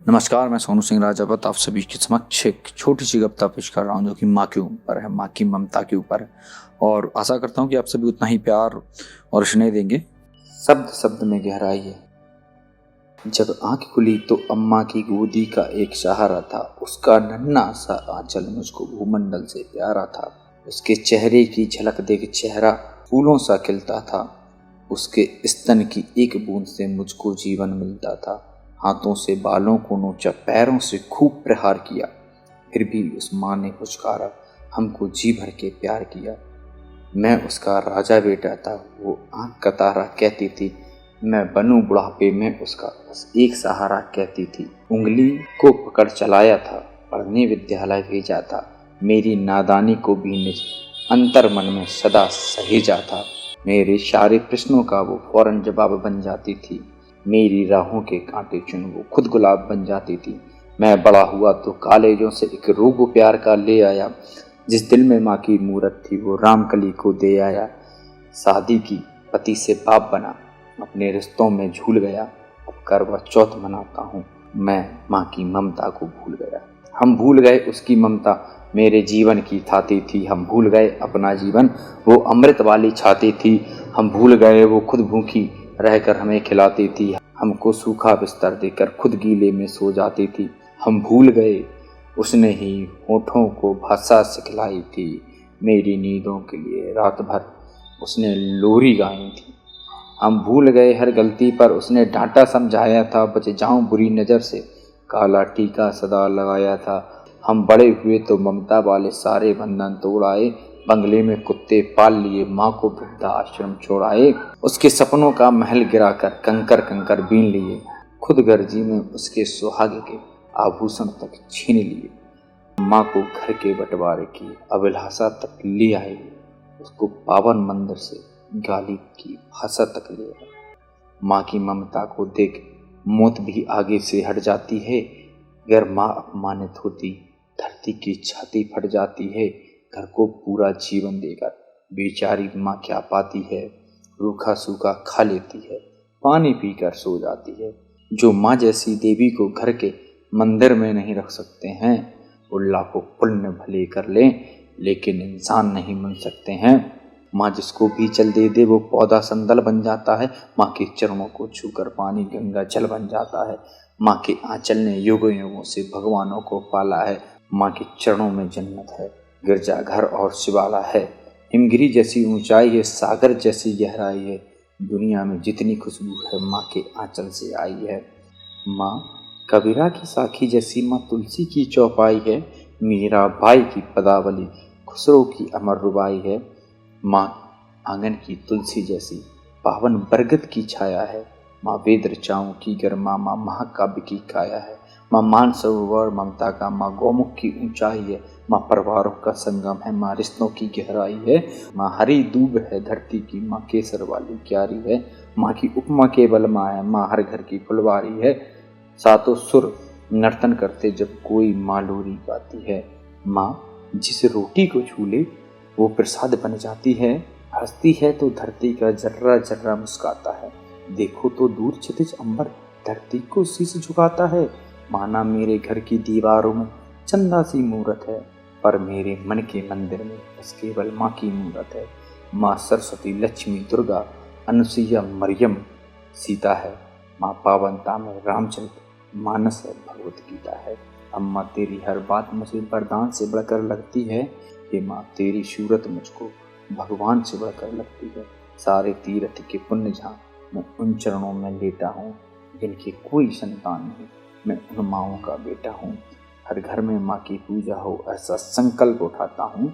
नमस्कार, मैं सोनू सिंह राजावत आप सभी के समक्ष एक छोटी सी कविता पेश कर रहा हूँ जो कि माँ के ऊपर है, माँ की ममता के ऊपर है। और आशा करता हूँ कि आप सभी उतना ही प्यार और स्नेह देंगे। शब्द शब्द में गहराई है। जब आंख खुली तो अम्मा की गोदी का एक सहारा था। उसका नन्हा सा आंचल मुझको भूमंडल से प्यारा था। उसके चेहरे की झलक देख चेहरा फूलों सा खिलता था। उसके स्तन की एक बूंद से मुझको जीवन मिलता था। हाथों से बालों को नोचा, पैरों से खूब प्रहार किया, फिर भी उस माँ ने पुचकारा, हमको जी भर के प्यार किया। मैं उसका राजा बेटा था, वो आँख का तारा कहती थी। मैं बनूं बुढ़ापे में उसका बस एक सहारा कहती थी। उंगली को पकड़ चलाया था, पढ़ने विद्यालय भेजा था। मेरी नादानी को भी निज अंतर मन में सदा सहेजा था। मेरे सारे प्रश्नों का वो फौरन जवाब बन जाती थी। मेरी राहों के कांटे चुन वो खुद गुलाब बन जाती थी। मैं बड़ा हुआ तो कॉलेजों से एक रूप प्यार का ले आया। जिस दिल में माँ की मूरत थी वो रामकली को दे आया। शादी की, पति से बाप बना, अपने रिश्तों में झूल गया। अब करवा चौथ मनाता हूँ, मैं माँ की ममता को भूल गया। हम भूल गए उसकी ममता मेरे जीवन की थाती थी। हम भूल गए अपना जीवन, वो अमृत वाली छाती थी। हम भूल गए वो खुद भूखी रहकर हमें खिलाती थी। हमको सूखा बिस्तर देकर खुद गीले में सो जाती थी। हम भूल गए उसने ही होठों को भाषा सिखलाई थी। मेरी नींदों के लिए रात भर उसने लोरी गाई थी। हम भूल गए हर गलती पर उसने डांटा समझाया था। बच जाऊं बुरी नज़र से काला टीका सदा लगाया था। हम बड़े हुए तो ममता वाले सारे बंधन तोड़ आए। बंगले में कुत्ते पाल लिए, माँ को वृद्धा आश्रम छोड़ाए। उसके सपनों का महल गिराकर कंकर कंकर बीन लिए। खुद गर्जी में उसके सुहाग के आभूषण तक छीन लिए। माँ को घर के बंटवारे की अभिलाषा तक ले आए। उसको पावन मंदिर से गाली की भाषा तक ले आए। माँ की ममता को देख मौत भी आगे से हट जाती है। अगर माँ अपमानित होती धरती की छाती फट जाती है। घर को पूरा जीवन देकर बेचारी माँ क्या पाती है। रूखा सूखा खा लेती है, पानी पीकर सो जाती है। जो माँ जैसी देवी को घर के मंदिर में नहीं रख सकते हैं, वो लाखों पुण्य भले कर लें लेकिन इंसान नहीं बन सकते हैं। माँ जिसको भी जल दे दे वो पौधा संदल बन जाता है। माँ के चरणों को छूकर पानी गंगा जल बन जाता है। माँ के आंचल ने युगों युगों से भगवानों को पाला है। माँ के चरणों में जन्नत है, गिरजाघर और शिवाला है। हिमगिरी जैसी ऊंचाई है, सागर जैसी गहराई है। दुनिया में जितनी खुशबू है माँ के आंचल से आई है। माँ कबीरा की साखी जैसी, माँ तुलसी की चौपाई है। मीरा बाई की पदावली, खुसरो की अमर रुबाई है। माँ आंगन की तुलसी जैसी, पावन बरगद की छाया है। माँ वेद ऋचाओं की गरिमा, माँ महाकाव्य की काया है। माँ मानसरोवर ममता का, माँ गौमुख की ऊंचाई है। माँ परिवारों का संगम है, माँ रिश्तों की गहराई है। माँ हरी दूब है धरती की, माँ केसर वाली क्यारी है। माँ की उपमा केवल माँ है, माँ हर घर की फुलवारी है। सातों सुर नर्तन करते जब कोई माँ लोरी गाती है। माँ जिस रोटी को छू ले वो प्रसाद बन जाती है। हंसती है तो धरती का जर्रा जर्रा मुस्काता है। देखो तो दूर क्षितिज अंबर धरती को शीश झुकाता है। माना मेरे घर की दीवारों में चंदा सी मूरत है, पर मेरे मन के मंदिर में बस केवल माँ की मूरत है। माँ सरस्वती, लक्ष्मी, दुर्गा, अनुसुईया, मरियम, सीता है। माँ पावनता में रामचरित मानस है, भगवत गीता है। अम्मा तेरी हर बात मुझे वरदान से बढ़कर लगती है। हे माँ तेरी सूरत मुझको भगवान से बढ़कर लगती है। सारे तीर्थ के पुण्य जहाँ मैं उन चरणों में लेटा हूँ जिनकी कोई संतान नहीं। मैं उन माँओं का बेटा हूँ। हर घर में माँ की पूजा हो ऐसा संकल्प उठाता हूँ।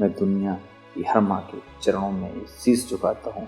मैं दुनिया की हर माँ के चरणों में शीश झुकाता हूँ।